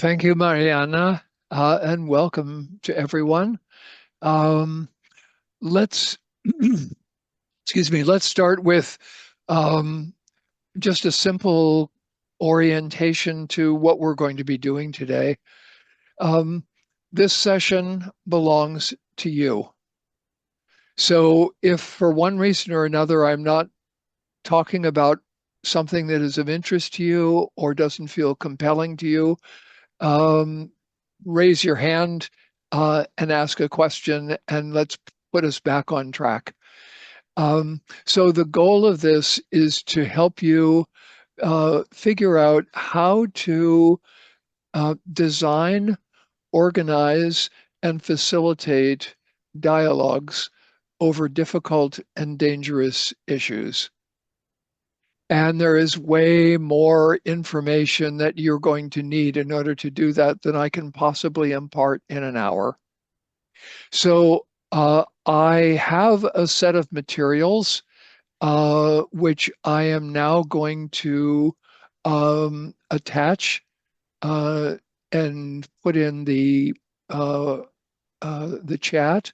Thank you, Mariana, and welcome to everyone. Let's, excuse me, let's start with just a simple orientation to what we're going to be doing today. This session belongs to you. So if for one reason or another I'm not talking about something that is of interest to you or doesn't feel compelling to you, raise your hand and ask a question, and let's put us back on track. So the goal of this is to help you figure out how to design, organize, and facilitate dialogues over difficult and dangerous issues. And there is way more information that you're going to need in order to do that than I can possibly impart in an hour. So I have a set of materials which I am now going to attach and put in the chat.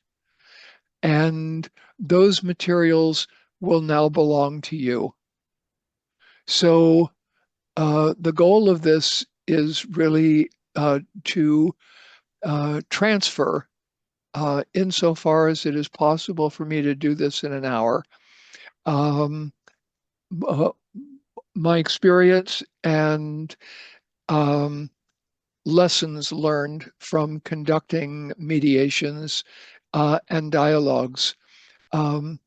And those materials will now belong to you. So the goal of this is really to transfer, insofar as it is possible for me to do this in an hour, my experience and lessons learned from conducting mediations and dialogues, and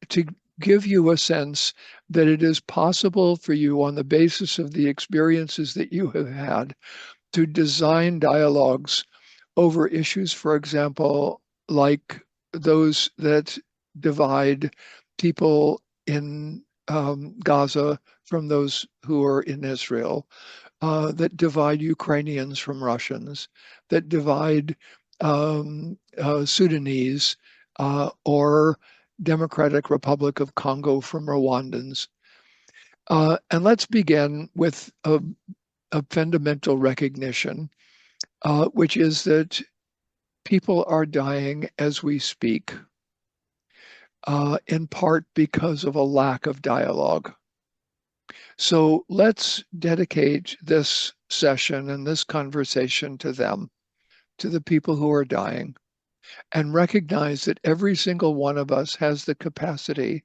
to give you a sense that it is possible for you, on the basis of the experiences that you have had, to design dialogues over issues, for example, like those that divide people in Gaza from those who are in Israel, that divide Ukrainians from Russians, that divide Sudanese or Democratic Republic of Congo from Rwandans. And let's begin with a fundamental recognition, which is that people are dying as we speak, in part because of a lack of dialogue. So let's dedicate this session and this conversation to them, to the people who are dying, and recognize that every single one of us has the capacity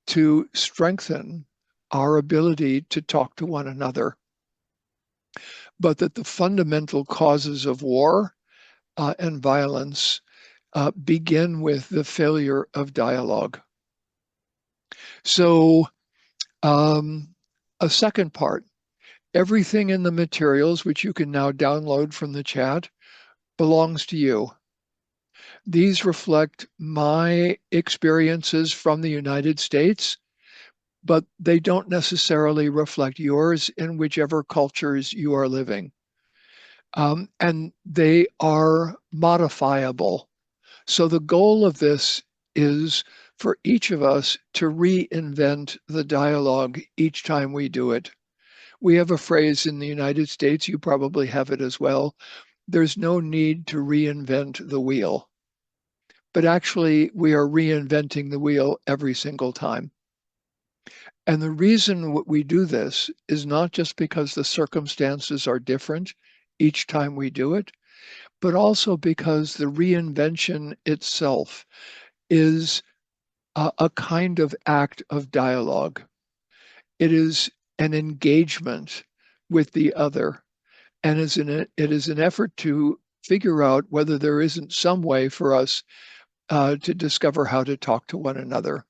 to strengthen our ability to talk to one another, but that the fundamental causes of war and violence begin with the failure of dialogue. So a second part, everything in the materials, which you can now download from the chat, belongs to you. These reflect my experiences from the United States, but they don't necessarily reflect yours in whichever cultures you are living. And they are modifiable. So the goal of this is for each of us to reinvent the dialogue each time we do it. We have a phrase in the United States, you probably have it as well, there's no need to reinvent the wheel. But actually, we are reinventing the wheel every single time. And the reason we do this is not just because the circumstances are different each time we do it, but also because the reinvention itself is a kind of act of dialogue. It is an engagement with the other, and it is an effort to figure out whether there isn't some way for us to discover how to talk to one another.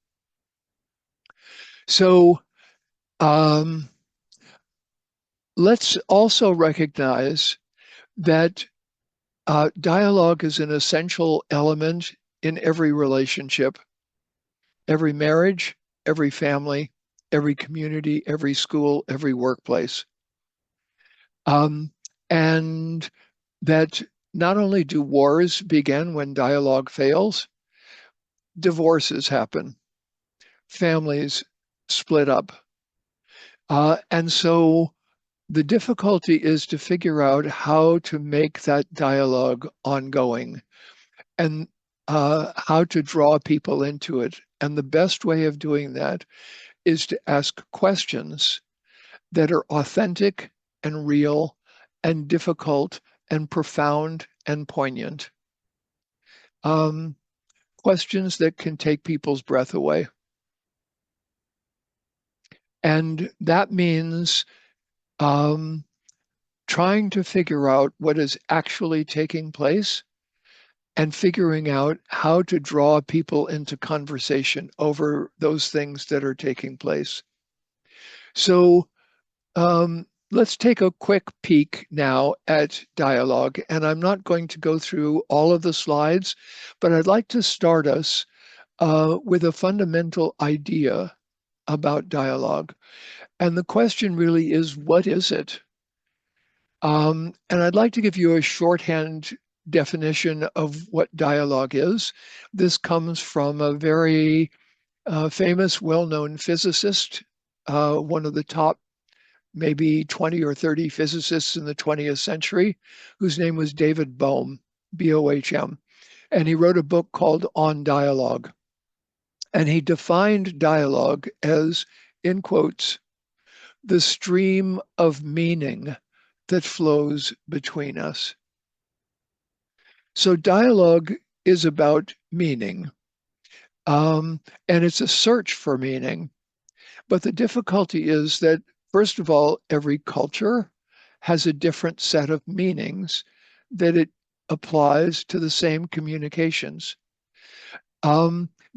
So let's also recognize that dialogue is an essential element in every relationship, every marriage, every family, every community, every school, every workplace. And that not only do wars begin when dialogue fails, divorces happen, families split up. And so The difficulty is to figure out how to make that dialogue ongoing and how to draw people into it. And the best way of doing that is to ask questions that are authentic and real and difficult and profound and poignant. Questions that can take people's breath away. And that means trying to figure out what is actually taking place and figuring out how to draw people into conversation over those things that are taking place. So let's take a quick peek now at dialogue. And I'm not going to go through all of the slides, but I'd like to start us with a fundamental idea about dialogue. And the question really is, what is it? And I'd like to give you a shorthand definition of what dialogue is. This comes from a very famous, well-known physicist, one of the top maybe 20 or 30 physicists in the 20th century, whose name was David Bohm, B-O-H-M. And he wrote a book called On Dialogue. And he defined dialogue as, in quotes, the stream of meaning that flows between us. So dialogue is about meaning, and it's a search for meaning. But the difficulty is that, first of all, every culture has a different set of meanings that it applies to the same communications.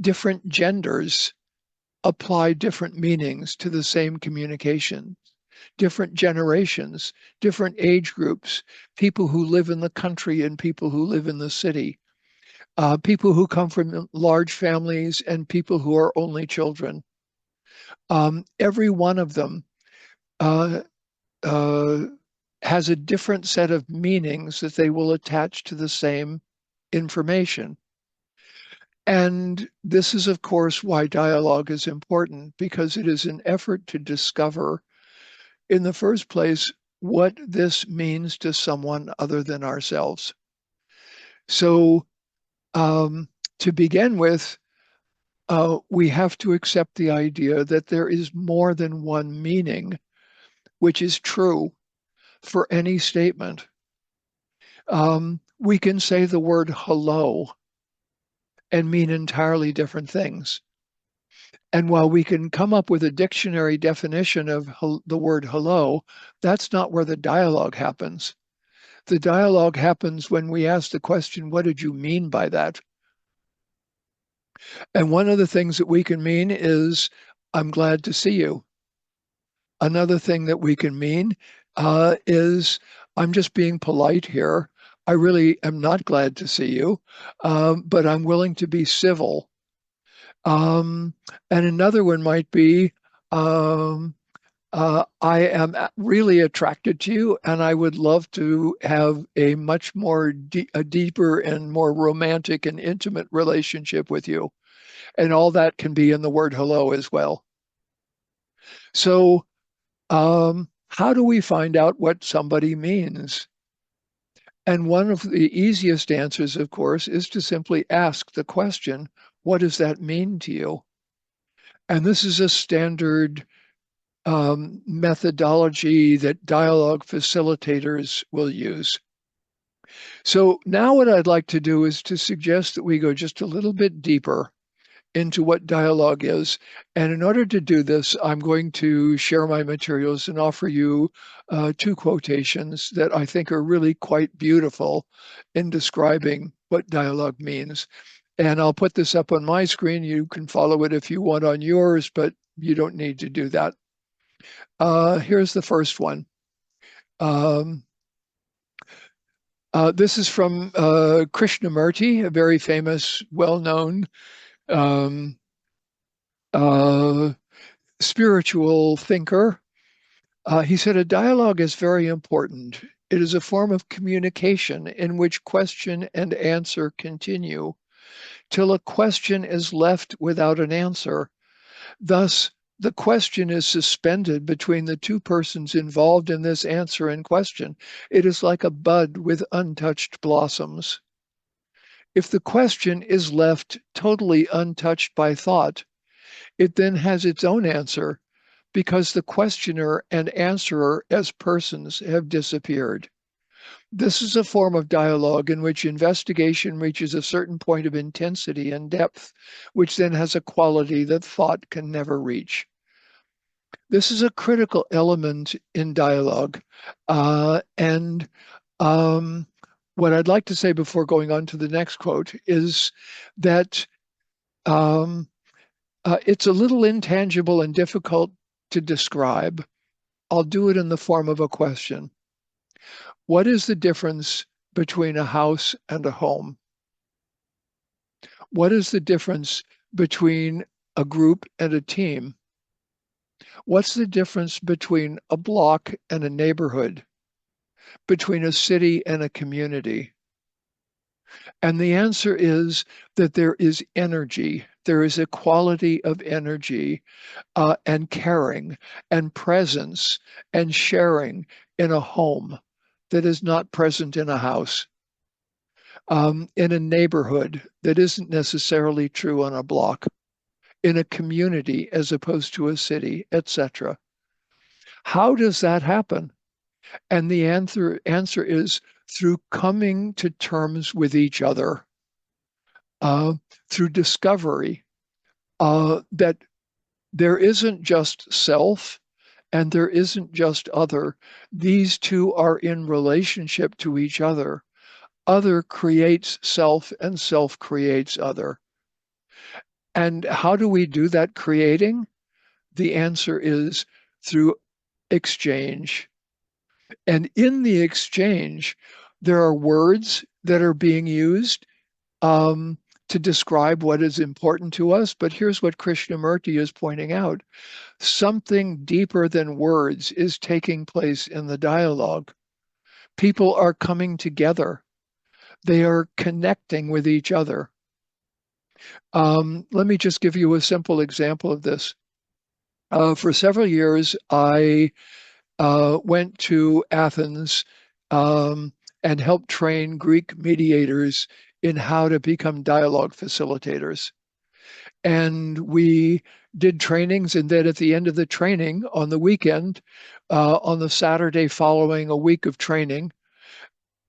Different genders apply different meanings to the same communication. Different generations, different age groups, people who live in the country and people who live in the city, people who come from large families and people who are only children. Every one of them has a different set of meanings that they will attach to the same information. And this is, of course, why dialogue is important, because it is an effort to discover, in the first place, what this means to someone other than ourselves. So to begin with, we have to accept the idea that there is more than one meaning, which is true for any statement. We can say the word hello and mean entirely different things. And while we can come up with a dictionary definition of the word hello, that's not where the dialogue happens. The dialogue happens when we ask the question, what did you mean by that? And one of the things that we can mean is, I'm glad to see you. Another thing that we can mean is, I'm just being polite here. I really am not glad to see you, but I'm willing to be civil. And another one might be, I am really attracted to you, and I would love to have a much more a deeper and more romantic and intimate relationship with you. And all that can be in the word hello as well. So how do we find out what somebody means? And one of the easiest answers, of course, is to simply ask the question, what does that mean to you? And this is a standard methodology that dialogue facilitators will use. So now what I'd like to do is to suggest that we go just a little bit deeper into what dialogue is. And in order to do this, I'm going to share my materials and offer you two quotations that I think are really quite beautiful in describing what dialogue means. And I'll put this up on my screen. You can follow it if you want on yours, but you don't need to do that. Here's the first one. This is from Krishnamurti, a very famous, well-known spiritual thinker. He said, a dialogue is very important. It is a form of communication in which question and answer continue till a question is left without an answer. Thus, The question is suspended between the two persons involved in this answer and question. It is like a bud with untouched blossoms. If the question is left totally untouched by thought, it then has its own answer because the questioner and answerer as persons have disappeared. This is a form of dialogue in which investigation reaches a certain point of intensity and depth, which then has a quality that thought can never reach. This is a critical element in dialogue. And what I'd like to say before going on to the next quote is that it's a little intangible and difficult to describe. I'll do it in the form of a question. What is the difference between a house and a home? What is the difference between a group and a team? What's the difference between a block and a neighborhood? Between a city and a community? And the answer is that there is energy. There is a quality of energy and caring and presence and sharing in a home that is not present in a house, in a neighborhood that isn't necessarily true on a block, in a community as opposed to a city, etc. How does that happen? And the answer is through coming to terms with each other, through discovery that there isn't just self and there isn't just other. These two are in relationship to each other. Other creates self and self creates other. And how do we do that creating? The answer is through exchange. And in the exchange, there are words that are being used to describe what is important to us. But here's what Krishnamurti is pointing out. Something deeper than words is taking place in the dialogue. People are coming together. They are connecting with each other. Let me just give you a simple example of this. For several years, I went to Athens and helped train Greek mediators in how to become dialogue facilitators. And we did trainings, and then at the end of the training on the weekend, on the Saturday following a week of training,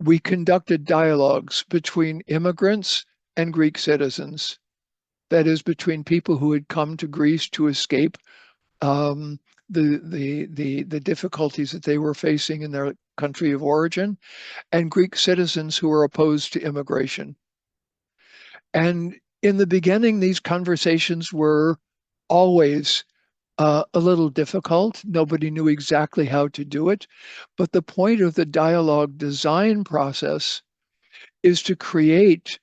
we conducted dialogues between immigrants and Greek citizens. That is, between people who had come to Greece to escape the difficulties that they were facing in their country of origin, and Greek citizens who were opposed to immigration. And in the beginning, these conversations were always a little difficult. Nobody knew exactly how to do it. But the point of the dialogue design process is to create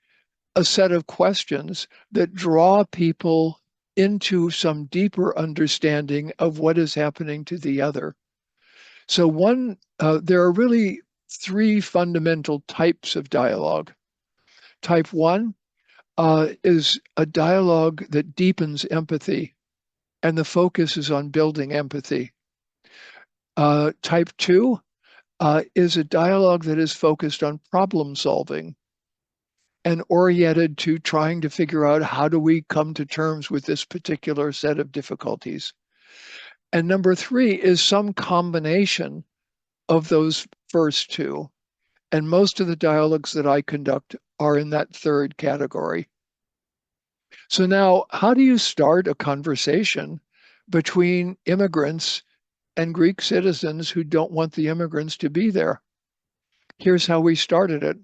a set of questions that draw people into some deeper understanding of what is happening to the other. So there are really three fundamental types of dialogue. Type one is a dialogue that deepens empathy, and the focus is on building empathy. Type two is a dialogue that is focused on problem solving and oriented to trying to figure out how do we come to terms with this particular set of difficulties. And number three is some combination of those first two. And most of the dialogues that I conduct are in that third category. So now, how do you start a conversation between immigrants and Greek citizens who don't want the immigrants to be there? Here's how we started it.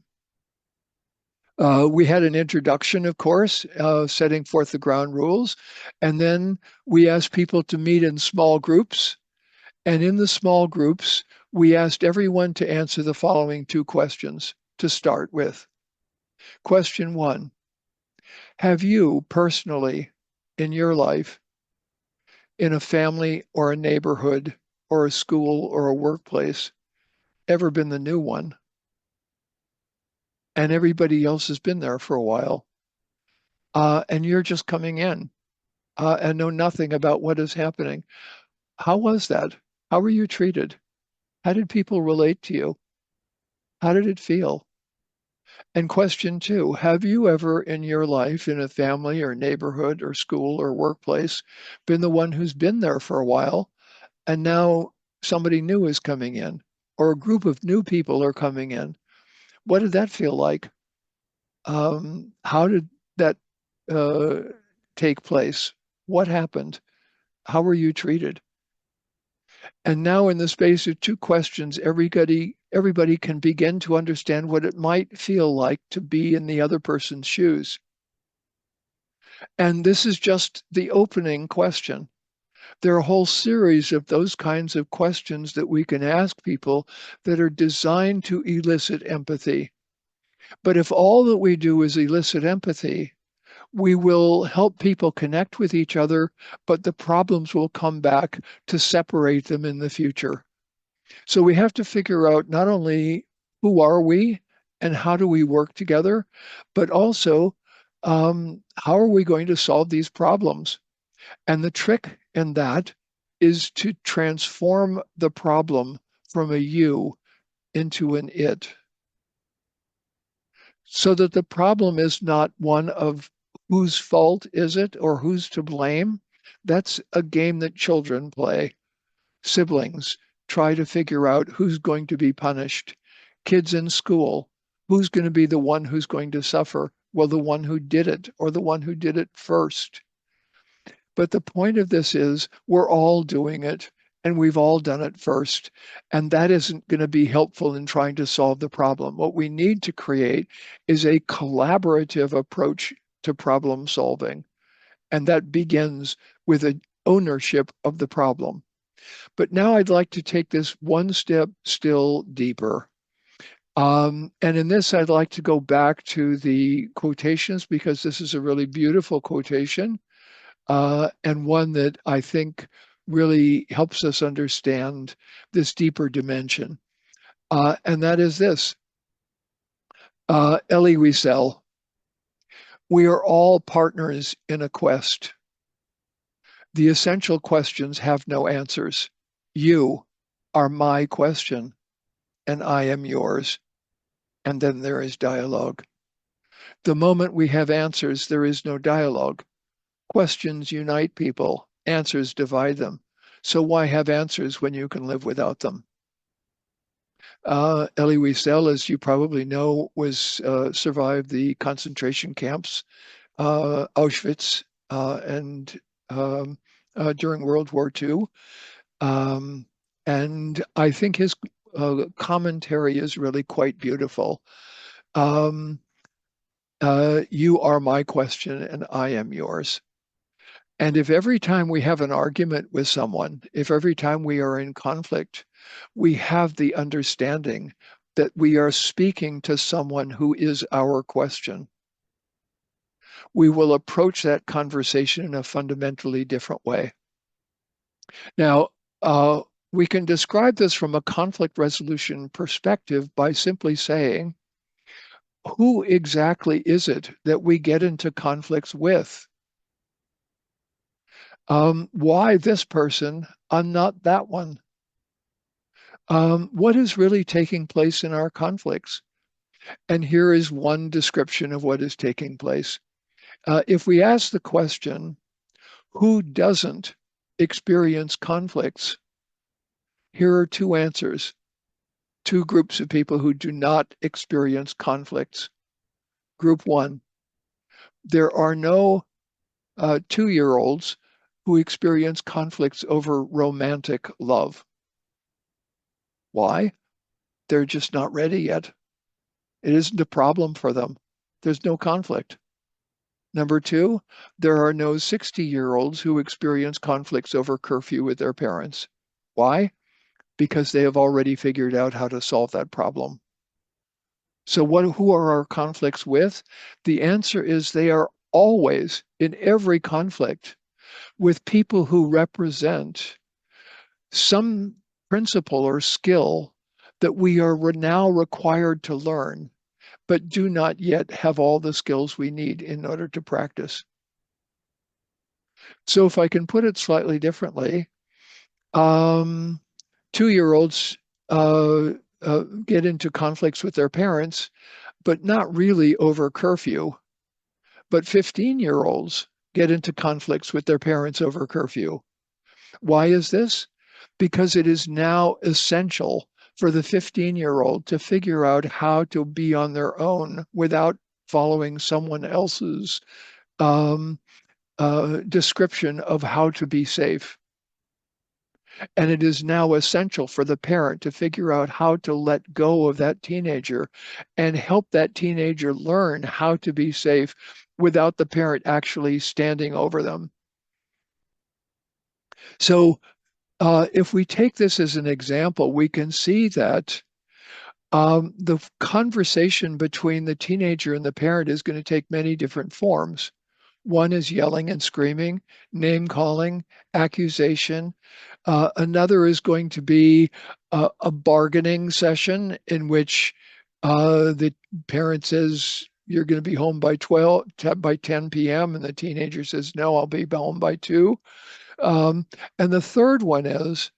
We had an introduction, of course, setting forth the ground rules. And then we asked people to meet in small groups. And in the small groups, we asked everyone to answer the following two questions to start with. Question one, have you personally in your life, in a family or a neighborhood or a school or a workplace, ever been the new one? And everybody else has been there for a while. And you're just coming in. and know nothing about what is happening. How was that? How were you treated? How did people relate to you? How did it feel? And question two, have you ever in your life, in a family or neighborhood or school or workplace, been the one who's been there for a while and now somebody new is coming in or a group of new people are coming in? What did that feel like? How did that uh, take place? What happened? How were you treated? And now, in the space of two questions, everybody can begin to understand what it might feel like to be in the other person's shoes. And this is just the opening question. There are a whole series of those kinds of questions that we can ask people that are designed to elicit empathy. But if all that we do is elicit empathy, we will help people connect with each other, but the problems will come back to separate them in the future. So we have to figure out not only who are we and how do we work together, but also how are we going to solve these problems? And the trick in that is to transform the problem from a you into an it, so that the problem is not one of whose fault is it or who's to blame. That's a game that children play. Siblings try to figure out who's going to be punished. Kids in school, who's going to be the one who's going to suffer? Well, the one who did it or the one who did it first. But the point of this is we're all doing it and we've all done it first. And that isn't going to be helpful in trying to solve the problem. What we need to create is a collaborative approach to problem solving. And that begins with an ownership of the problem. But now I'd like to take this one step still deeper. And in this, I'd like to go back to the quotations because this is a really beautiful quotation. And one that I think really helps us understand this deeper dimension. And that is this. Elie Wiesel, we are all partners in a quest. The essential questions have no answers. You are my question, and I am yours. And then there is dialogue. The moment we have answers, there is no dialogue. Questions unite people, answers divide them. So why have answers when you can live without them? Elie Wiesel, as you probably know, was survived the concentration camps, Auschwitz, and during World War II. And I think his commentary is really quite beautiful. You are my question and I am yours. And if every time we have an argument with someone, if every time we are in conflict, we have the understanding that we are speaking to someone who is our question, we will approach that conversation in a fundamentally different way. Now, we can describe this from a conflict resolution perspective by simply saying, who exactly is it that we get into conflicts with? Why this person? I'm not that one. What is really taking place in our conflicts? And here is one description of what is taking place. If we ask the question, who doesn't experience conflicts? Here are two answers. Two groups of people who do not experience conflicts. Group one, there are no 2-year-olds who experience conflicts over romantic love. Why? They're just not ready yet. It isn't a problem for them. There's no conflict. Number two, there are no 60-year-olds who experience conflicts over curfew with their parents. Why? Because they have already figured out how to solve that problem. So who are our conflicts with? The answer is they are always, in every conflict, with people who represent some principle or skill that we are now required to learn, but do not yet have all the skills we need in order to practice. So if I can put it slightly differently, 2-year-olds get into conflicts with their parents, but not really over curfew. But 15-year-olds get into conflicts with their parents over curfew. Why is this? Because it is now essential for the 15-year-old to figure out how to be on their own without following someone else's um, description of how to be safe. And it is now essential for the parent to figure out how to let go of that teenager and help that teenager learn how to be safe without the parent actually standing over them. So if we take this as an example, we can see that the conversation between the teenager and the parent is going to take many different forms. One is yelling and screaming, name calling, accusation. Another is going to be a bargaining session in which the parent says, you're going to be home by 10 p.m. and the teenager says, no, I'll be home by 2. And the third one is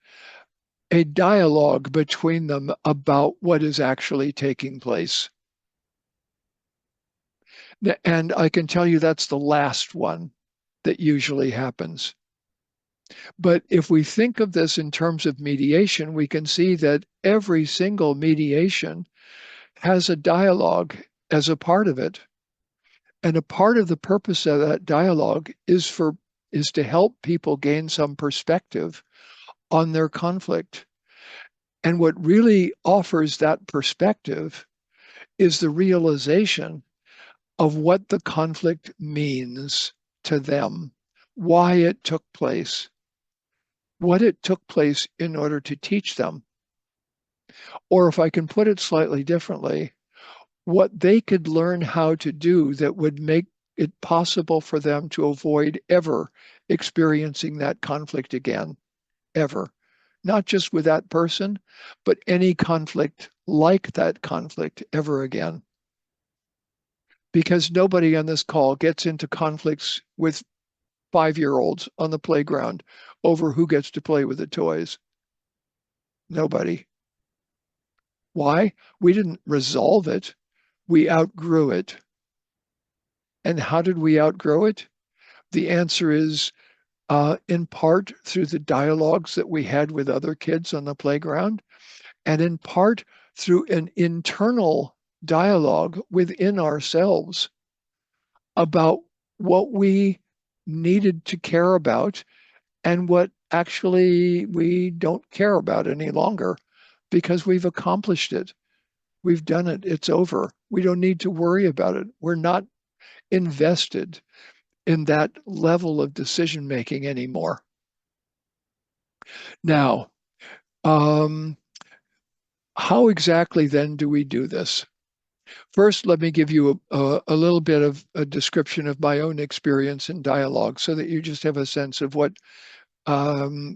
a dialogue between them about what is actually taking place. And I can tell you that's the last one that usually happens. But if we think of this in terms of mediation, we can see that every single mediation has a dialogue as a part of it. And a part of the purpose of that dialogue is to help people gain some perspective on their conflict. And what really offers that perspective is the realization of what the conflict means to them, why it took place, what it took place in order to teach them. Or if I can put it slightly differently, what they could learn how to do that would make it possible for them to avoid ever experiencing that conflict again, ever. Not just with that person, but any conflict like that conflict ever again. Because nobody on this call gets into conflicts with 5-year-olds on the playground over who gets to play with the toys. Nobody. Why? We didn't resolve it. We outgrew it. And how did we outgrow it? The answer is in part through the dialogues that we had with other kids on the playground, and in part through an internal dialogue within ourselves about what we needed to care about and what actually we don't care about any longer because we've accomplished it. We've done it. It's over. We don't need to worry about it. We're not invested in that level of decision making anymore. Now, how exactly then do we do this? First, let me give you a little bit of a description of my own experience in dialogue so that you just have a sense of what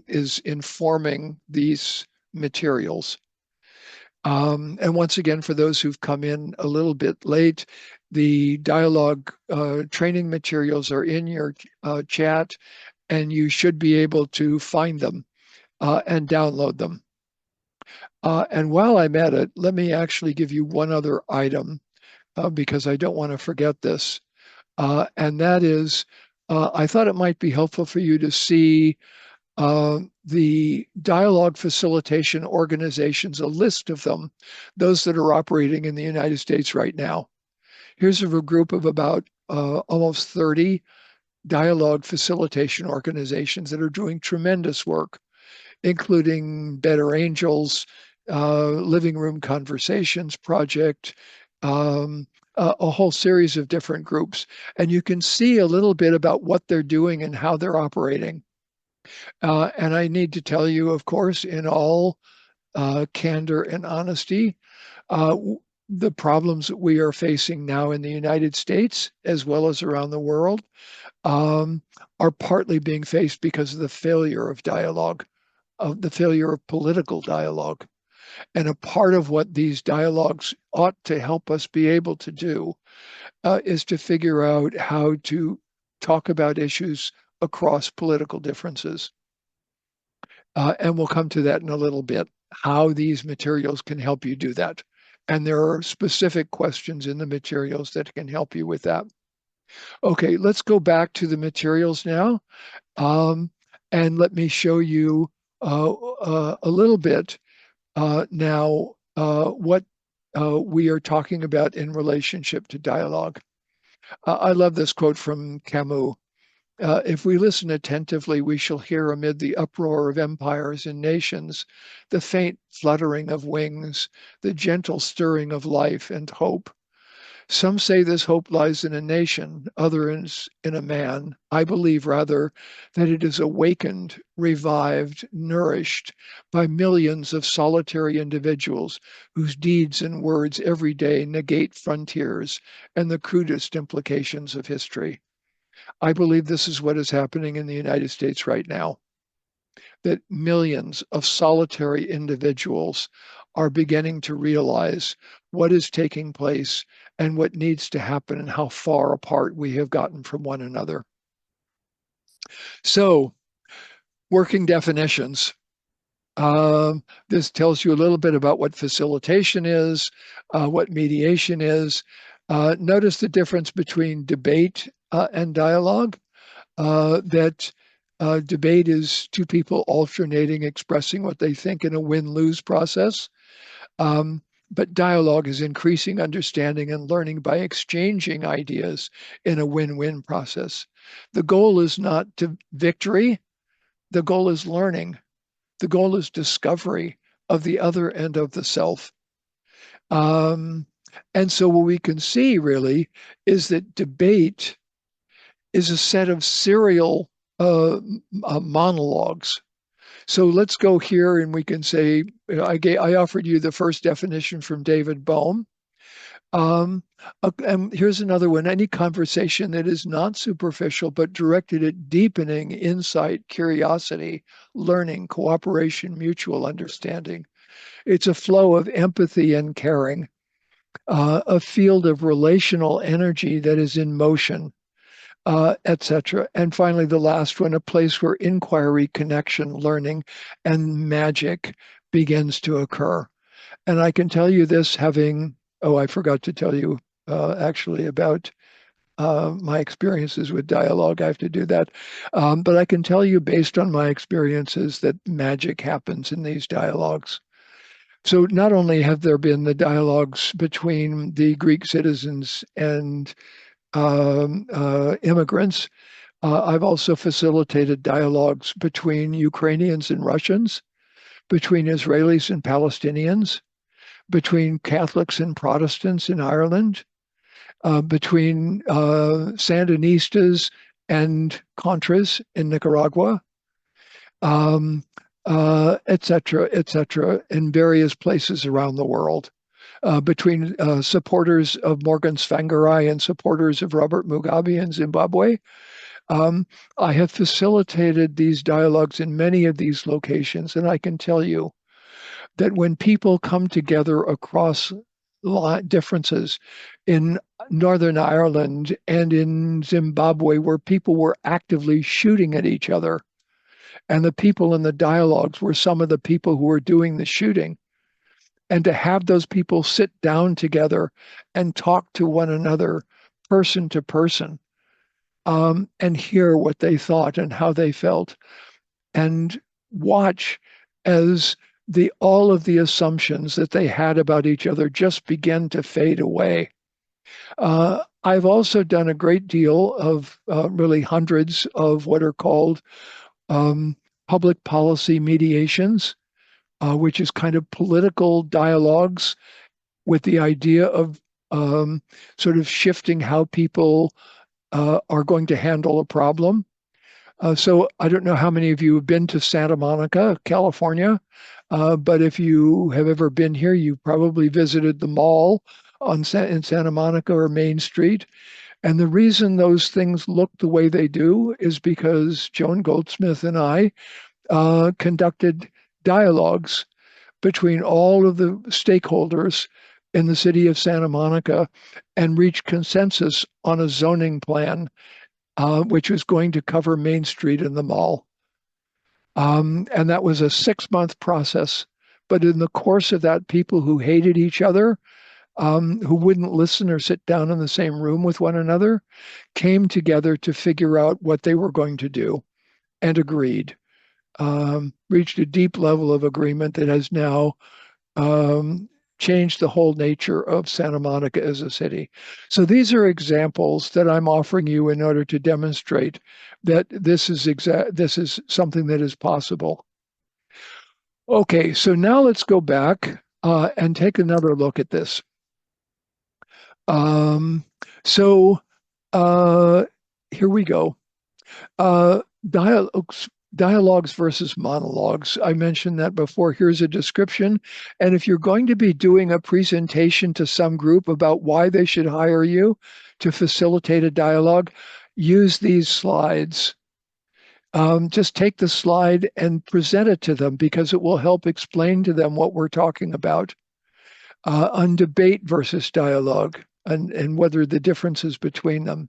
is informing these materials. And once again, for those who've come in a little bit late, the dialogue training materials are in your chat, and you should be able to find them and download them. And while I'm at it, let me actually give you one other item because I don't want to forget this. And that is, I thought it might be helpful for you to see the dialogue facilitation organizations, a list of them, those that are operating in the United States right now. Here's a group of about almost 30 dialogue facilitation organizations that are doing tremendous work, including Better Angels, Living Room Conversations Project, a whole series of different groups. And you can see a little bit about what they're doing and how they're operating. And I need to tell you, of course, in all candor and honesty, the problems that we are facing now in the United States, as well as around the world, are partly being faced because of the failure of dialogue, of the failure of political dialogue. And a part of what these dialogues ought to help us be able to do is to figure out how to talk about issues across political differences. And we'll come to that in a little bit, how these materials can help you do that. And there are specific questions in the materials that can help you with that. Okay, let's go back to the materials now. And let me show you a little bit now what we are talking about in relationship to dialogue. I love this quote from Camus. If we listen attentively, we shall hear amid the uproar of empires and nations the faint fluttering of wings, the gentle stirring of life and hope. Some say this hope lies in a nation, others in a man. I believe rather that it is awakened, revived, nourished by millions of solitary individuals whose deeds and words every day negate frontiers and the crudest implications of history. I believe this is what is happening in the United States right now, that millions of solitary individuals are beginning to realize what is taking place and what needs to happen and how far apart we have gotten from one another. So, working definitions. This tells you a little bit about what facilitation is, what mediation is. Notice the difference between debate and dialogue, that debate is two people alternating, expressing what they think in a win-lose process. But dialogue is increasing understanding and learning by exchanging ideas in a win-win process. The goal is not to victory. The goal is learning. The goal is discovery of the other and of the self. And so what we can see really is that debate is a set of serial monologues. So let's go here and we can say, I offered you the first definition from David Bohm. And here's another one. Any conversation that is not superficial, but directed at deepening insight, curiosity, learning, cooperation, mutual understanding. It's a flow of empathy and caring, a field of relational energy that is in motion, etc. And finally, the last one, a place where inquiry, connection, learning, and magic begins to occur. And I can tell you this having, I forgot to tell you actually about my experiences with dialogue. I have to do that. But I can tell you based on my experiences that magic happens in these dialogues. So not only have there been the dialogues between the Greek citizens and immigrants, I've also facilitated dialogues between Ukrainians and Russians, between Israelis and Palestinians, between Catholics and Protestants in Ireland, between Sandinistas and Contras in Nicaragua, et cetera, in various places around the world. Between supporters of Morgan Tsvangirai and supporters of Robert Mugabe in Zimbabwe. I have facilitated these dialogues in many of these locations, and I can tell you that when people come together across differences in Northern Ireland and in Zimbabwe, where people were actively shooting at each other, and the people in the dialogues were some of the people who were doing the shooting, and to have those people sit down together and talk to one another person to person, and hear what they thought and how they felt, and watch as all of the assumptions that they had about each other just began to fade away. I've also done a great deal of really hundreds of what are called public policy mediations, which is kind of political dialogues with the idea of sort of shifting how people are going to handle a problem. So I don't know how many of you have been to Santa Monica, California, but if you have ever been here, you probably visited the mall in Santa Monica or Main Street. And the reason those things look the way they do is because Joan Goldsmith and I conducted dialogues between all of the stakeholders in the city of Santa Monica and reached consensus on a zoning plan which was going to cover Main Street and the mall. And that was a 6-month process. But in the course of that, people who hated each other, who wouldn't listen or sit down in the same room with one another, came together to figure out what they were going to do and agreed. Reached a deep level of agreement that has now changed the whole nature of Santa Monica as a city. So these are examples that I'm offering you in order to demonstrate that this is something that is possible. Okay, so now let's go back and take another look at this. So here we go. Dialogues versus monologues. I mentioned that before. Here's a description. And if you're going to be doing a presentation to some group about why they should hire you to facilitate a dialogue, use these slides. Just take the slide and present it to them because it will help explain to them what we're talking about on debate versus dialogue and whether the differences between them.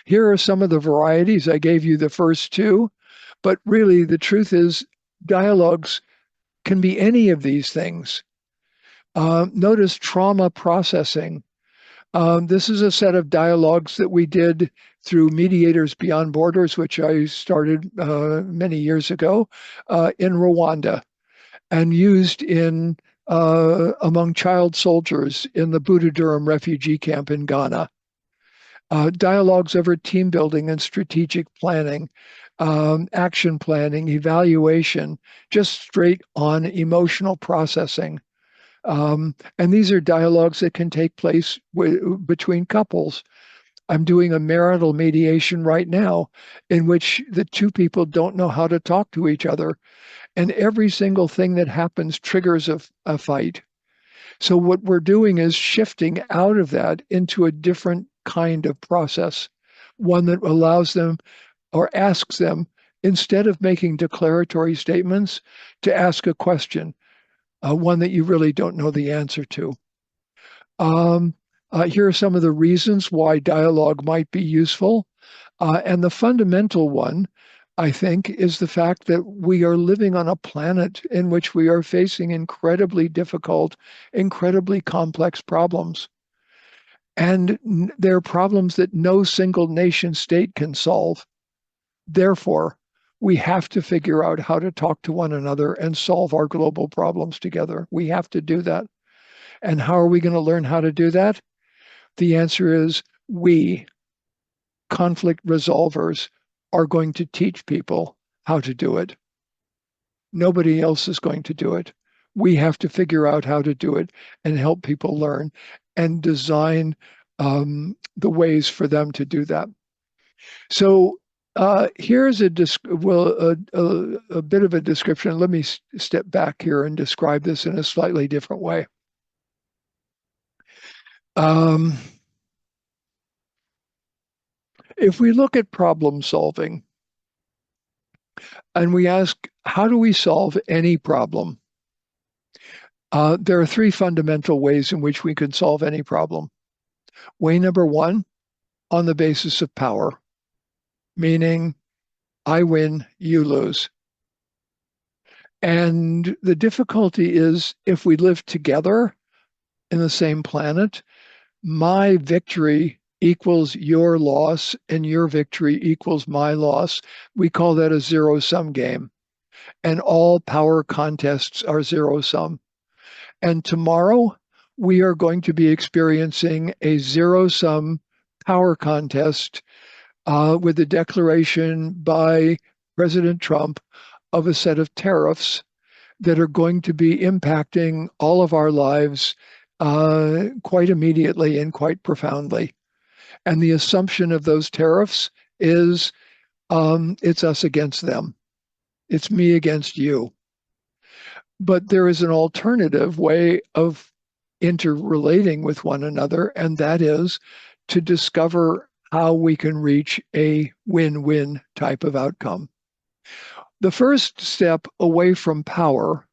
Here are some of the varieties. I gave you the first two, but really the truth is dialogues can be any of these things. Notice trauma processing. This is a set of dialogues that we did through Mediators Beyond Borders, which I started many years ago in Rwanda and used in among child soldiers in the Budadurum refugee camp in Ghana. Dialogues over team building and strategic planning, action planning, evaluation, just straight on emotional processing. And these are dialogues that can take place between couples. I'm doing a marital mediation right now in which the two people don't know how to talk to each other. And every single thing that happens triggers a fight. So what we're doing is shifting out of that into a different kind of process, one that allows them or asks them, instead of making declaratory statements, to ask a question, one that you really don't know the answer to. Here are some of the reasons why dialogue might be useful. And the fundamental one, I think, is the fact that we are living on a planet in which we are facing incredibly difficult, incredibly complex problems. And they're problems that no single nation state can solve. Therefore, we have to figure out how to talk to one another and solve our global problems together. We have to do that. And how are we going to learn how to do that? The answer is we, conflict resolvers, are going to teach people how to do it. Nobody else is going to do it. We have to figure out how to do it and help people learn and design the ways for them to do that. So here's a bit of a description. Let me step back here and describe this in a slightly different way. If we look at problem solving and we ask, how do we solve any problem? There are three fundamental ways in which we can solve any problem. Way number one, on the basis of power, meaning I win, you lose. And the difficulty is if we live together in the same planet, my victory equals your loss and your victory equals my loss. We call that a zero-sum game. And all power contests are zero-sum. And tomorrow, we are going to be experiencing a zero-sum power contest with the declaration by President Trump of a set of tariffs that are going to be impacting all of our lives quite immediately and quite profoundly. And the assumption of those tariffs is it's us against them. It's me against you. But there is an alternative way of interrelating with one another, and that is to discover how we can reach a win-win type of outcome. The first step away from power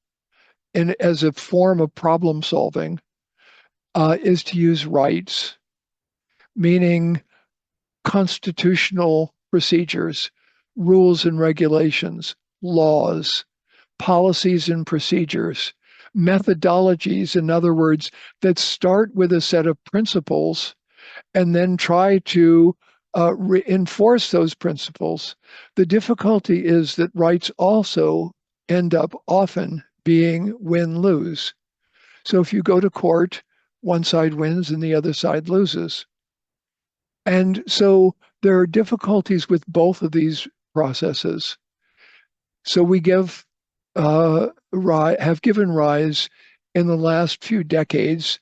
and as a form of problem solving is to use rights, meaning constitutional procedures, rules and regulations, laws, policies and procedures, methodologies, in other words, that start with a set of principles and then try to reinforce those principles. The difficulty is that rights also end up often being win-lose. So if you go to court, one side wins and the other side loses. And so there are difficulties with both of these processes. So we have given rise in the last few decades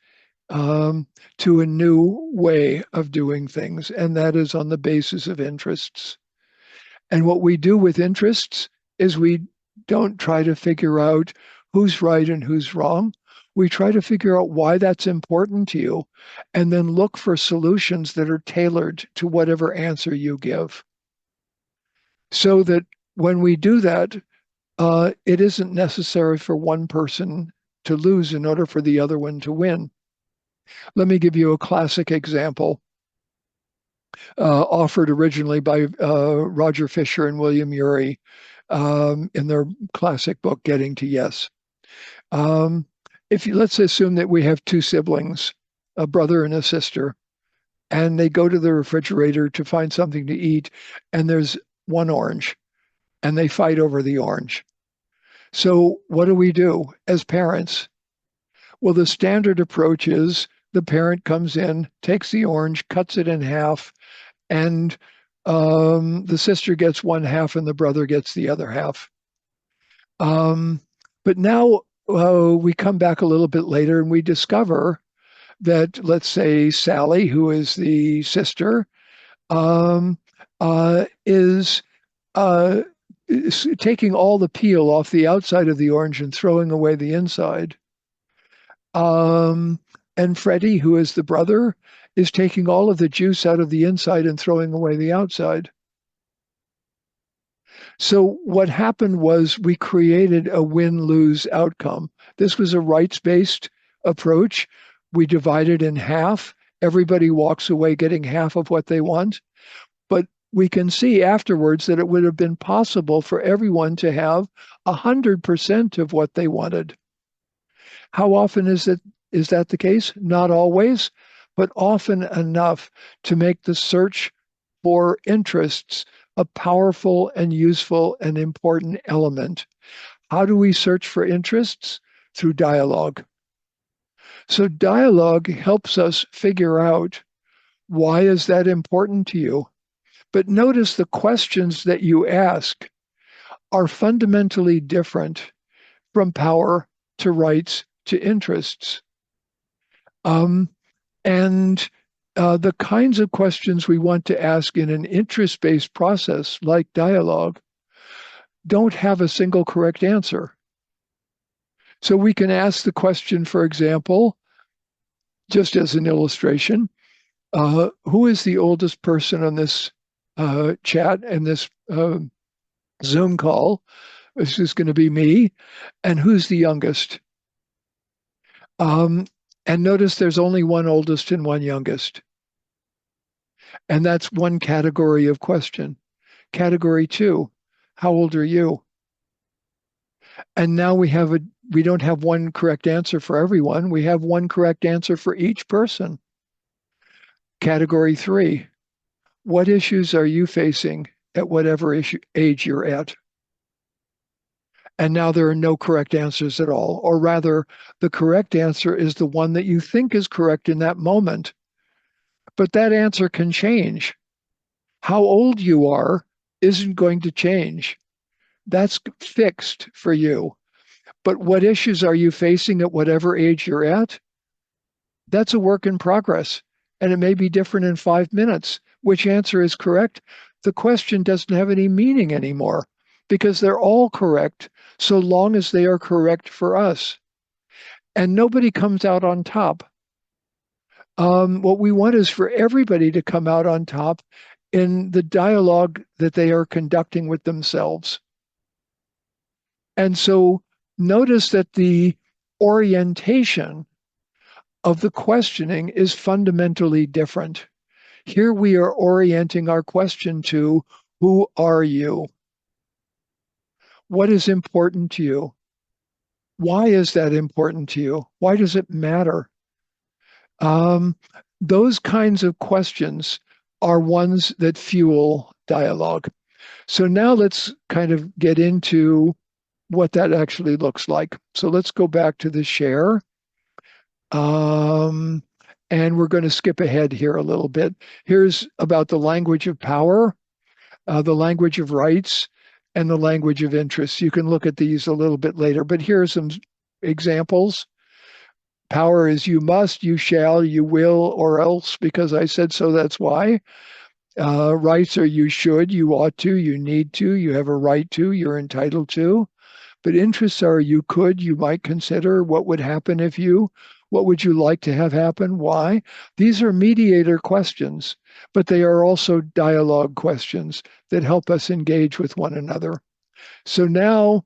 to a new way of doing things, and that is on the basis of interests. And what we do with interests is we don't try to figure out who's right and who's wrong. We try to figure out why that's important to you, and then look for solutions that are tailored to whatever answer you give. So that when we do that, it isn't necessary for one person to lose in order for the other one to win. Let me give you a classic example offered originally by Roger Fisher and William Ury in their classic book, Getting to Yes. Let's assume that we have two siblings, a brother and a sister, and they go to the refrigerator to find something to eat, and there's one orange, and they fight over the orange. So what do we do as parents? Well, the standard approach is the parent comes in, takes the orange, cuts it in half, and the sister gets one half and the brother gets the other half. But now we come back a little bit later and we discover that, let's say, Sally, who is the sister, is taking all the peel off the outside of the orange and throwing away the inside. And Freddie, who is the brother, is taking all of the juice out of the inside and throwing away the outside. So what happened was we created a win-lose outcome. This was a rights-based approach. We divided in half. Everybody walks away getting half of what they want. But we can see afterwards that it would have been possible for everyone to have 100% of what they wanted. How often is that the case? Not always, but often enough to make the search for interests a powerful and useful and important element. How do we search for interests? Through dialogue. So dialogue helps us figure out, why is that important to you? But notice the questions that you ask are fundamentally different from power to rights to interests. The kinds of questions we want to ask in an interest-based process like dialogue don't have a single correct answer. So we can ask the question, for example, just as an illustration, who is the oldest person on this chat and this Zoom call? This is going to be me. And who's the youngest? And notice there's only one oldest and one youngest. And that's one category of question. Category 2, how old are you? And now we don't have one correct answer for everyone. We have one correct answer for each person. Category 3, what issues are you facing at whatever age you're at? And now there are no correct answers at all. Or rather, the correct answer is the one that you think is correct in that moment. But that answer can change. How old you are isn't going to change. That's fixed for you. But what issues are you facing at whatever age you're at? That's a work in progress. And it may be different in 5 minutes. Which answer is correct? The question doesn't have any meaning anymore, because they're all correct so long as they are correct for us. And nobody comes out on top. What we want is for everybody to come out on top in the dialogue that they are conducting with themselves. And so notice that the orientation of the questioning is fundamentally different. Here we are orienting our question to, who are you? What is important to you? Why is that important to you? Why does it matter? Those kinds of questions are ones that fuel dialogue. So now let's kind of get into what that actually looks like. So let's go back to the share. And we're going to skip ahead here a little bit. Here's about the language of power, the language of rights, and the language of interests. You can look at these a little bit later, but here are some examples. Power is you must, you shall, you will, or else because I said so, that's why. Rights are you should, you ought to, you need to, you have a right to, you're entitled to. But interests are you could, you might consider, what would happen if you, what would you like to have happen, why? These are mediator questions, but they are also dialogue questions that help us engage with one another. So now,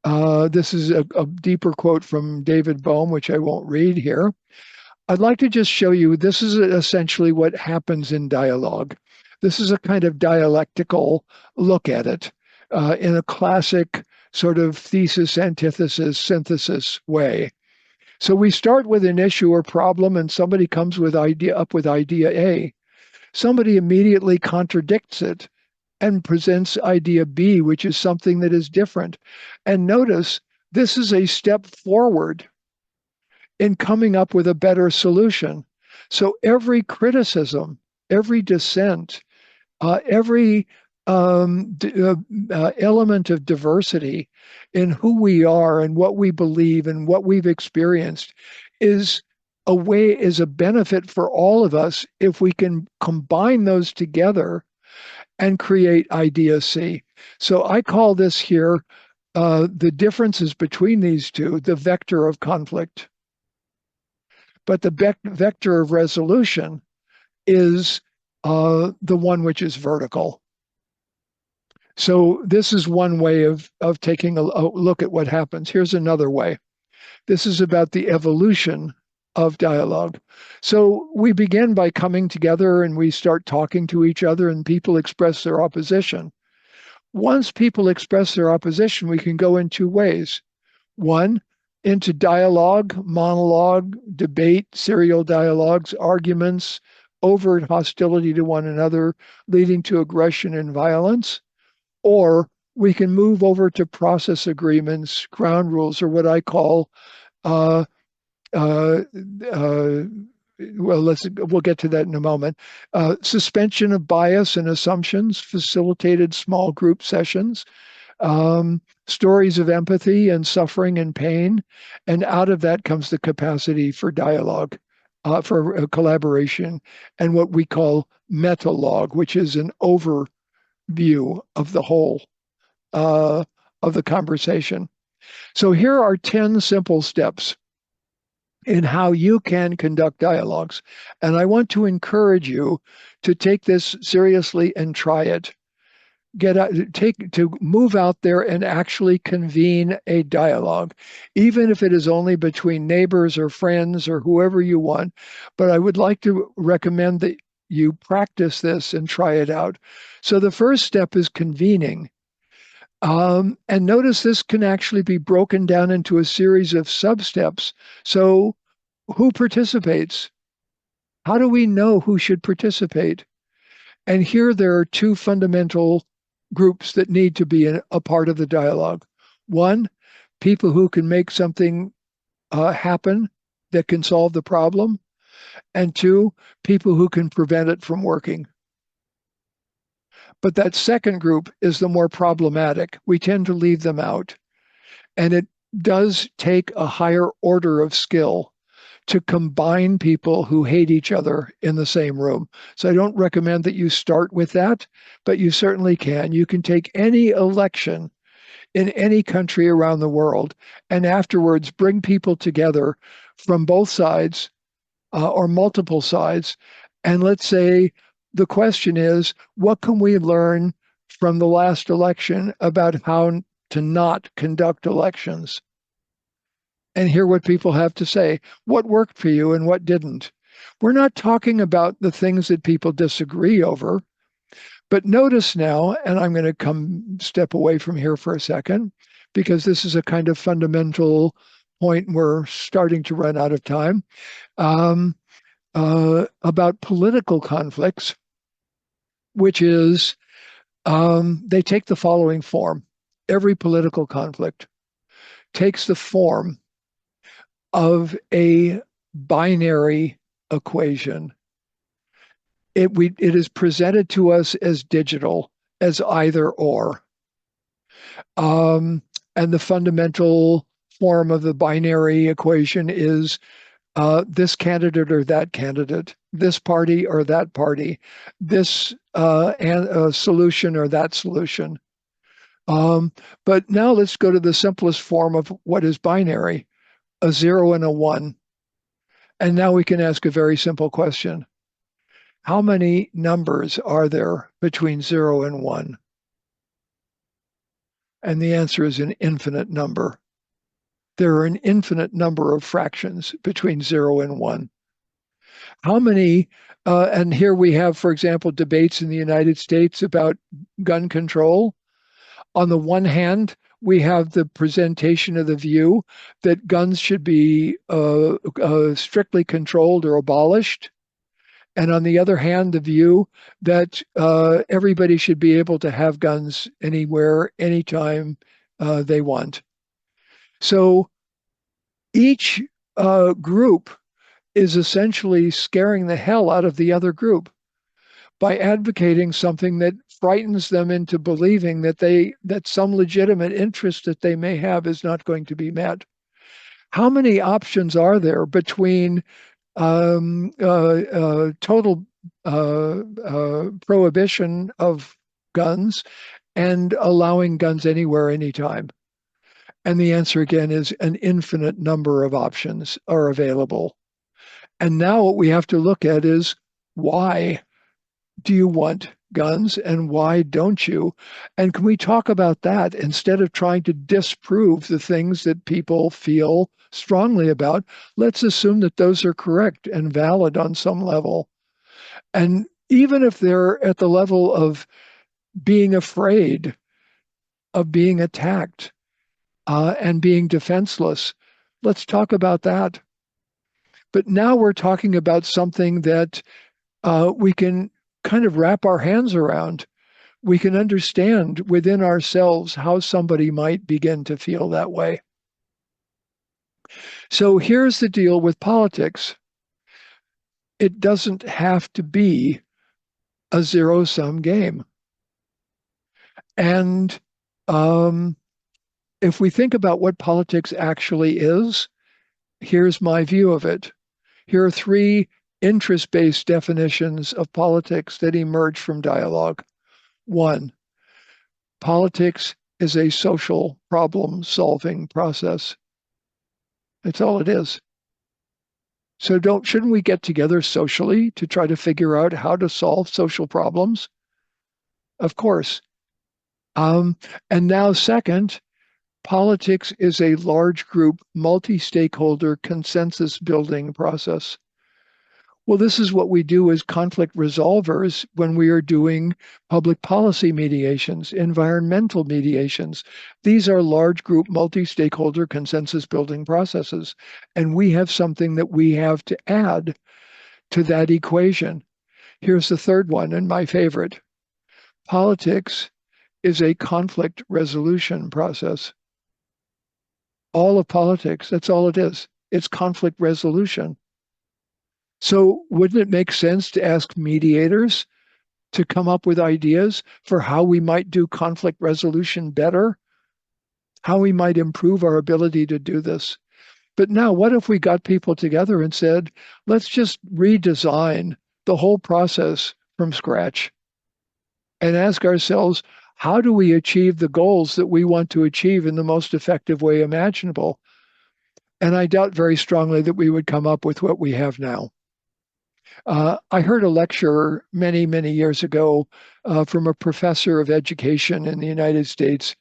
this is a deeper quote from David Bohm, which I won't read here. I'd like to just show you, this is essentially what happens in dialogue. This is a kind of dialectical look at it in a classic sort of thesis, antithesis, synthesis way. So we start with an issue or problem and somebody comes with up with idea A. Somebody immediately contradicts it and presents idea B, which is something that is different. And notice, this is a step forward in coming up with a better solution. So every criticism, every dissent, every element of diversity in who we are and what we believe and what we've experienced is a benefit for all of us if we can combine those together and create idea C. So I call this here the differences between these two, the vector of conflict. But the vector of resolution is the one which is vertical. So this is one way of taking a look at what happens. Here's another way. This is about the evolution of dialogue. So we begin by coming together and we start talking to each other and people express their opposition. Once people express their opposition, we can go in two ways. One, into dialogue, monologue, debate, serial dialogues, arguments, overt hostility to one another, leading to aggression and violence. Or we can move over to process agreements, ground rules, or what I call, we'll get to that in a moment. Suspension of bias and assumptions, facilitated small group sessions, stories of empathy and suffering and pain. And out of that comes the capacity for dialogue, for collaboration, and what we call metalogue, which is an overview of the whole of the conversation. So here are 10 simple steps in how you can conduct dialogues. And I want to encourage you to take this seriously and try it. Move out there and actually convene a dialogue, even if it is only between neighbors or friends or whoever you want. But I would like to recommend that you practice this and try it out. So the first step is convening. And notice this can actually be broken down into a series of sub-steps. So who participates? How do we know who should participate? And here there are two fundamental groups that need to be a part of the dialogue. One, people who can make something happen that can solve the problem. And two, people who can prevent it from working. But that second group is the more problematic. We tend to leave them out. And it does take a higher order of skill to combine people who hate each other in the same room. So I don't recommend that you start with that, but you certainly can. You can take any election in any country around the world and afterwards bring people together from both sides or multiple sides. And let's say the question is, what can we learn from the last election about how to not conduct elections? And hear what people have to say. What worked for you and what didn't? We're not talking about the things that people disagree over. But notice now, and I'm going to step away from here for a second, because this is a kind of fundamental point. We're starting to run out of time. About political conflicts, which is they take the following form. Every political conflict takes the form of a binary equation. It is presented to us as digital, as either or. And the fundamental form of the binary equation is this candidate or that candidate, this party or that party, this solution or that solution. But now let's go to the simplest form of what is binary, a 0 and a 1. And now we can ask a very simple question. How many numbers are there between 0 and 1? And the answer is an infinite number. There are an infinite number of fractions between 0 and 1. How many, and here we have, for example, debates in the United States about gun control. On the one hand, we have the presentation of the view that guns should be strictly controlled or abolished. And on the other hand, the view that everybody should be able to have guns anywhere, anytime they want. So each group is essentially scaring the hell out of the other group by advocating something that frightens them into believing that some legitimate interest that they may have is not going to be met. How many options are there between total prohibition of guns and allowing guns anywhere, anytime? And the answer again is an infinite number of options are available. And now what we have to look at is, why do you want guns and why don't you? And can we talk about that instead of trying to disprove the things that people feel strongly about? Let's assume that those are correct and valid on some level. And even if they're at the level of being afraid of being attacked and being defenseless, let's talk about that. But now we're talking about something that we can kind of wrap our hands around. We can understand within ourselves how somebody might begin to feel that way. So here's the deal with politics. It doesn't have to be a zero-sum game. And if we think about what politics actually is, here's my view of it. Here are 3 interest-based definitions of politics that emerge from dialogue. 1, politics is a social problem-solving process. That's all it is. So shouldn't we get together socially to try to figure out how to solve social problems? Of course. And now second, politics is a large group, multi-stakeholder consensus building process. Well, this is what we do as conflict resolvers when we are doing public policy mediations, environmental mediations. These are large group, multi-stakeholder consensus building processes. And we have something that we have to add to that equation. Here's the third one, and my favorite. Politics is a conflict resolution process. All of politics, that's all it is. It's conflict resolution. So wouldn't it make sense to ask mediators to come up with ideas for how we might do conflict resolution better? How we might improve our ability to do this? But now, what if we got people together and said, let's just redesign the whole process from scratch and ask ourselves, how do we achieve the goals that we want to achieve in the most effective way imaginable? And I doubt very strongly that we would come up with what we have now. I heard a lecture many, many years ago from a professor of education in the United States.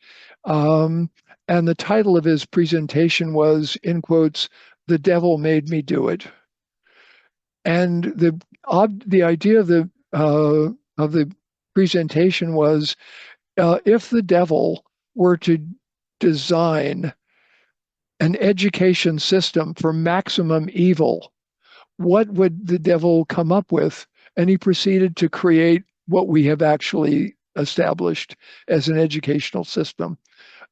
And the title of his presentation was, in quotes, "The Devil Made Me Do It." And the idea of the presentation was, if the devil were to design an education system for maximum evil, what would the devil come up with? And he proceeded to create what we have actually established as an educational system.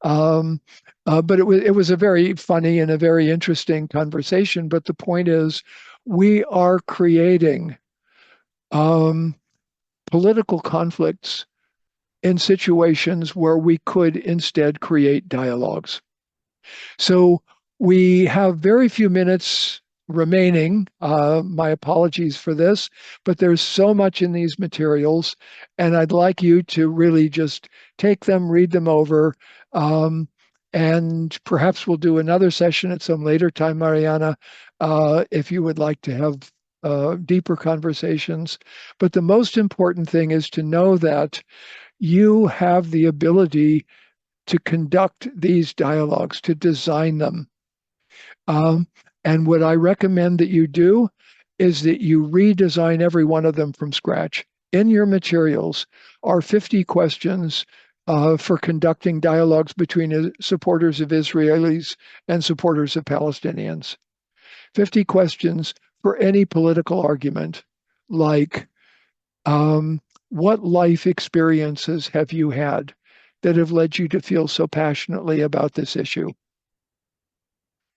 Um, but it was a very funny and a very interesting conversation. But the point is, we are creating um, political conflicts in situations where we could instead create dialogues. So we have very few minutes remaining. My apologies for this, but there's so much in these materials, and I'd like you to really just take them, read them over, um, and perhaps we'll do another session at some later time, Mariana, if you would like to have deeper conversations. But the most important thing is to know that you have the ability to conduct these dialogues, to design them. Um, and what I recommend that you do is that you redesign every one of them from scratch. In your materials are 50 questions for conducting dialogues between supporters of Israelis and supporters of Palestinians. 50 questions for any political argument, like what life experiences have you had that have led you to feel so passionately about this issue?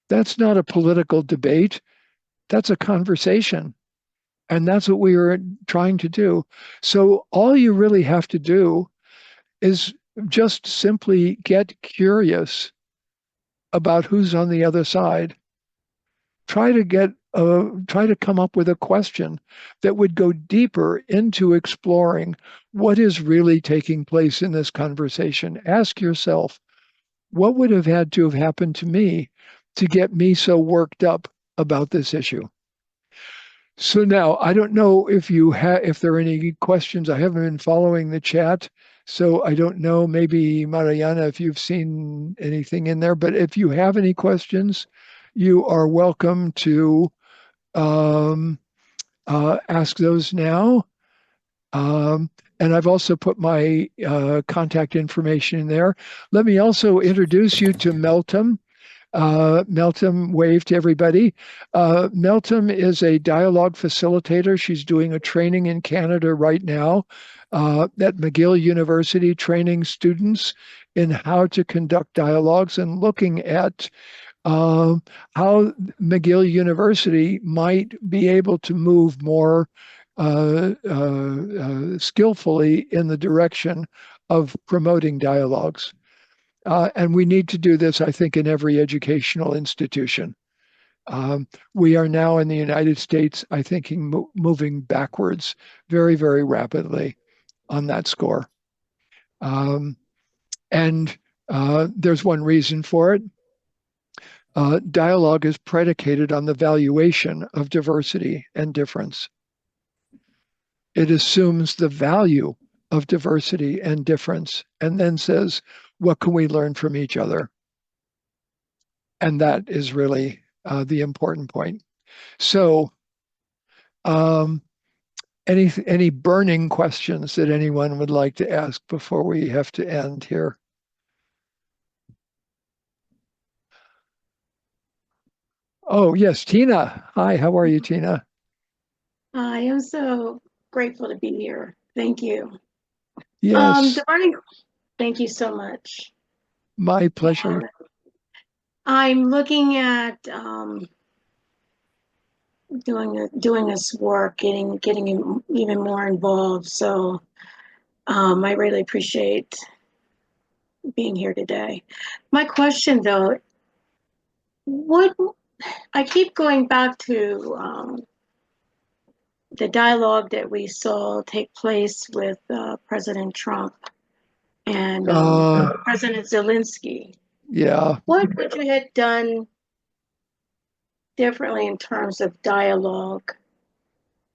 That's not a political debate. That's a conversation. And that's what we are trying to do. So all you really have to do is just simply get curious about who's on the other side. Try to come up with a question that would go deeper into exploring what is really taking place in this conversation. Ask yourself, what would have had to have happened to me to get me so worked up about this issue? So now I don't know if there are any questions. I haven't been following the chat, so I don't know. Maybe Mariana, if you've seen anything in there, but if you have any questions, you are welcome to um, ask those now. And I've also put my contact information in there. Let me also introduce you to Meltem. Meltem, wave to everybody. Meltem is a dialogue facilitator. She's doing a training in Canada right now at McGill University, training students in how to conduct dialogues and looking at how McGill University might be able to move more skillfully in the direction of promoting dialogues. And we need to do this, I think, in every educational institution. We are now in the United States, I think, moving backwards very, very rapidly on that score. And there's one reason for it. Dialogue is predicated on the valuation of diversity and difference. It assumes the value of diversity and difference and then says, what can we learn from each other? And that is really the important point. So any burning questions that anyone would like to ask before we have to end here? Oh, yes, Tina. Hi, how are you, Tina? I am so grateful to be here. Thank you. Yes, Thank you so much. my pleasure. And I'm looking at doing this work, getting even more involved. So I really appreciate being here today. My question, though, what I keep going back to the dialogue that we saw take place with President Trump and President Zelensky. Yeah. What would you have done differently in terms of dialogue?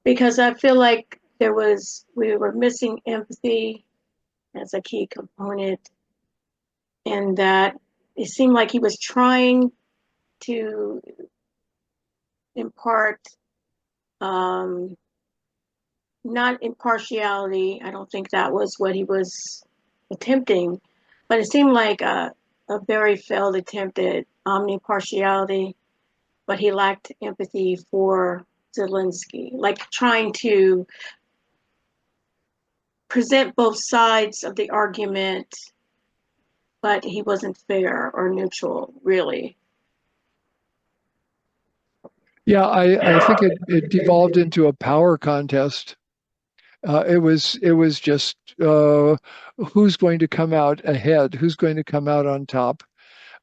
Because I feel like we were missing empathy as a key component, and that it seemed like he was trying to impart not impartiality. I don't think that was what he was attempting, but it seemed like a very failed attempt at omnipartiality, but he lacked empathy for Zelensky, like trying to present both sides of the argument, but he wasn't fair or neutral, really. Yeah, I think it devolved into a power contest. It was just who's going to come out ahead, who's going to come out on top,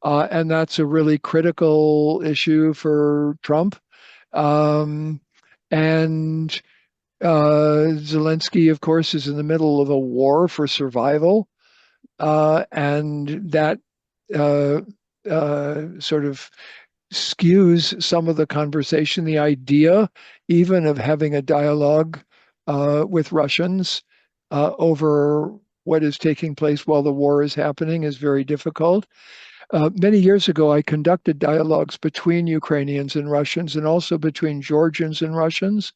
and that's a really critical issue for Trump. Um, and Zelensky, of course, is in the middle of a war for survival, and that uh, sort of skews some of the conversation. The idea, even of having a dialogue with Russians over what is taking place while the war is happening, is very difficult. Many years ago, I conducted dialogues between Ukrainians and Russians, and also between Georgians and Russians,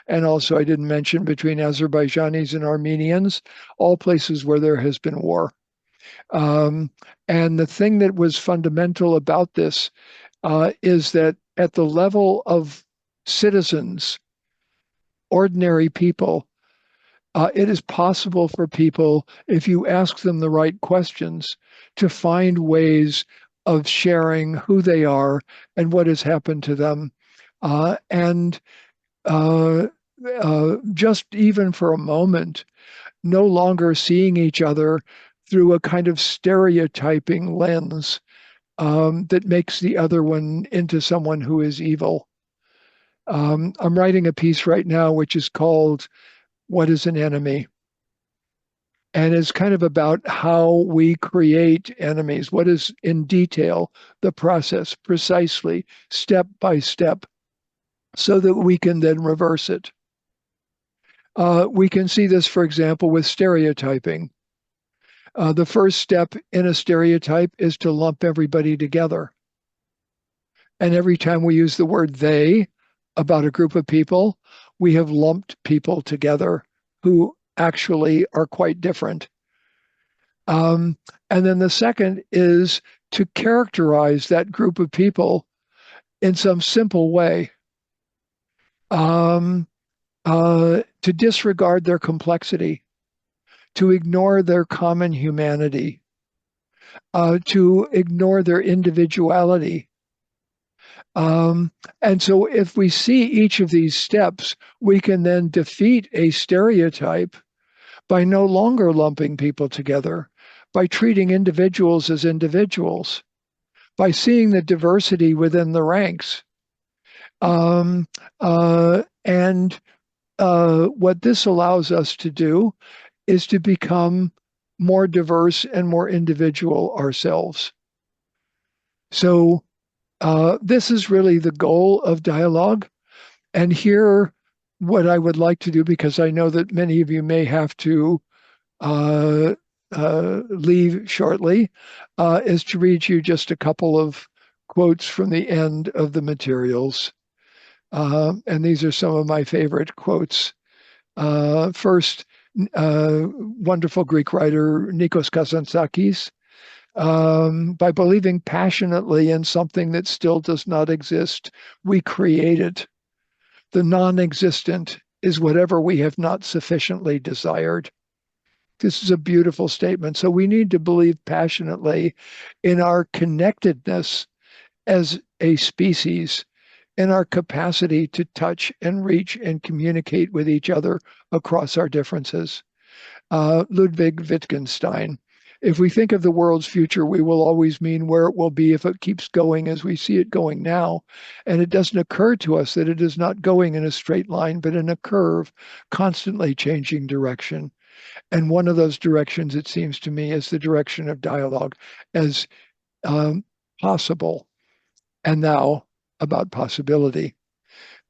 and also, I didn't mention, between Azerbaijanis and Armenians, all places where there has been war. Um, and the thing that was fundamental about this is that at the level of citizens, ordinary people, it is possible for people, if you ask them the right questions, to find ways of sharing who they are and what has happened to them. And just even for a moment, no longer seeing each other through a kind of stereotyping lens that makes the other one into someone who is evil. I'm writing a piece right now which is called What is an Enemy? And it's kind of about how we create enemies. What is in detail the process, precisely, step by step, so that we can then reverse it. We can see this, for example, with stereotyping. The first step in a stereotype is to lump everybody together. And every time we use the word they about a group of people, we have lumped people together who actually are quite different. Um, and then the second is to characterize that group of people in some simple way, um, to disregard their complexity, to ignore their common humanity, to ignore their individuality. And so if we see each of these steps, we can then defeat a stereotype by no longer lumping people together, by treating individuals as individuals, by seeing the diversity within the ranks. And what this allows us to do is to become more diverse and more individual ourselves. So this is really the goal of dialogue. And here, what I would like to do, because I know that many of you may have to leave shortly, is to read you just a couple of quotes from the end of the materials. And these are some of my favorite quotes. First, wonderful Greek writer Nikos Kazantzakis. By believing passionately in something that still does not exist, we create it. The non-existent is whatever we have not sufficiently desired. This is a beautiful statement. So we need to believe passionately in our connectedness as a species, in our capacity to touch and reach and communicate with each other across our differences. Ludwig Wittgenstein. If we think of the world's future, we will always mean where it will be if it keeps going as we see it going now. And it doesn't occur to us that it is not going in a straight line, but in a curve, constantly changing direction. And one of those directions, it seems to me, is the direction of dialogue as possible, and now about possibility.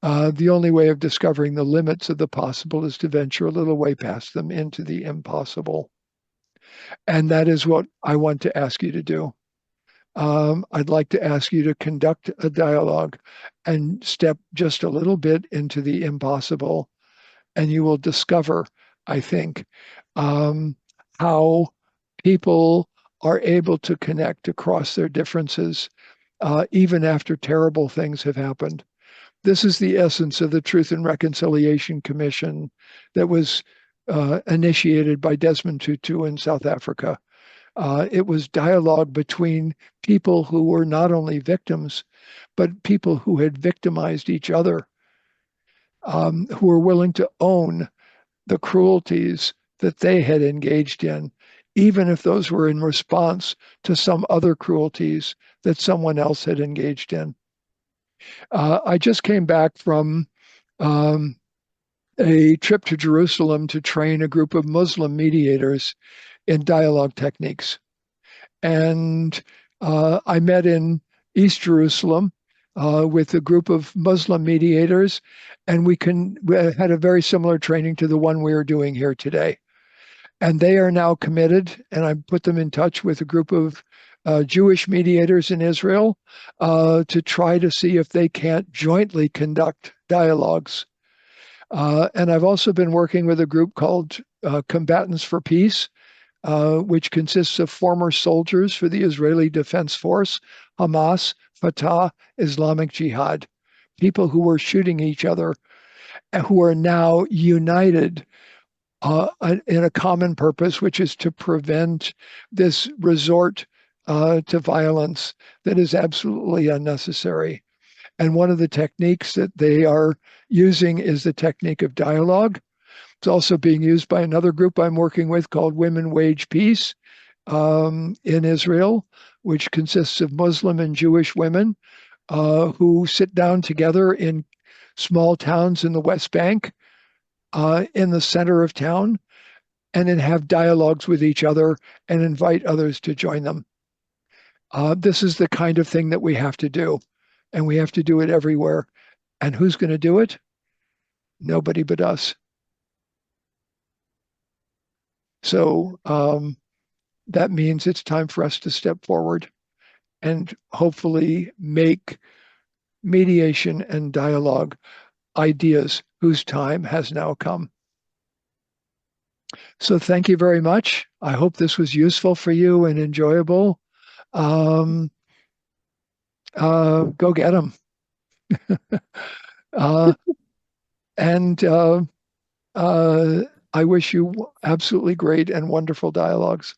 The only way of discovering the limits of the possible is to venture a little way past them into the impossible. And that is what I want to ask you to do. I'd like to ask you to conduct a dialogue and step just a little bit into the impossible, and you will discover, I think, how people are able to connect across their differences, even after terrible things have happened. This is the essence of the Truth and Reconciliation Commission that was initiated by Desmond Tutu in South Africa. It was dialogue between people who were not only victims, but people who had victimized each other, who were willing to own the cruelties that they had engaged in, even if those were in response to some other cruelties that someone else had engaged in. I just came back from um, a trip to Jerusalem to train a group of Muslim mediators in dialogue techniques. And I met in East Jerusalem with a group of Muslim mediators, and we had a very similar training to the one we are doing here today. And they are now committed, and I put them in touch with a group of Jewish mediators in Israel to try to see if they can't jointly conduct dialogues. And I've also been working with a group called Combatants for Peace, which consists of former soldiers for the Israeli Defense Force, Hamas, Fatah, Islamic Jihad, people who were shooting each other, who are now united in a common purpose, which is to prevent this resort to violence that is absolutely unnecessary. And one of the techniques that they are using is the technique of dialogue. It's also being used by another group I'm working with called Women Wage Peace in Israel, which consists of Muslim and Jewish women who sit down together in small towns in the West Bank, in the center of town, and then have dialogues with each other and invite others to join them. This is the kind of thing that we have to do, and we have to do it everywhere. And who's going to do it? Nobody but us. So that means it's time for us to step forward and hopefully make mediation and dialogue ideas whose time has now come. So thank you very much. I hope this was useful for you and enjoyable. Go get them. uh, and I wish you absolutely great and wonderful dialogues.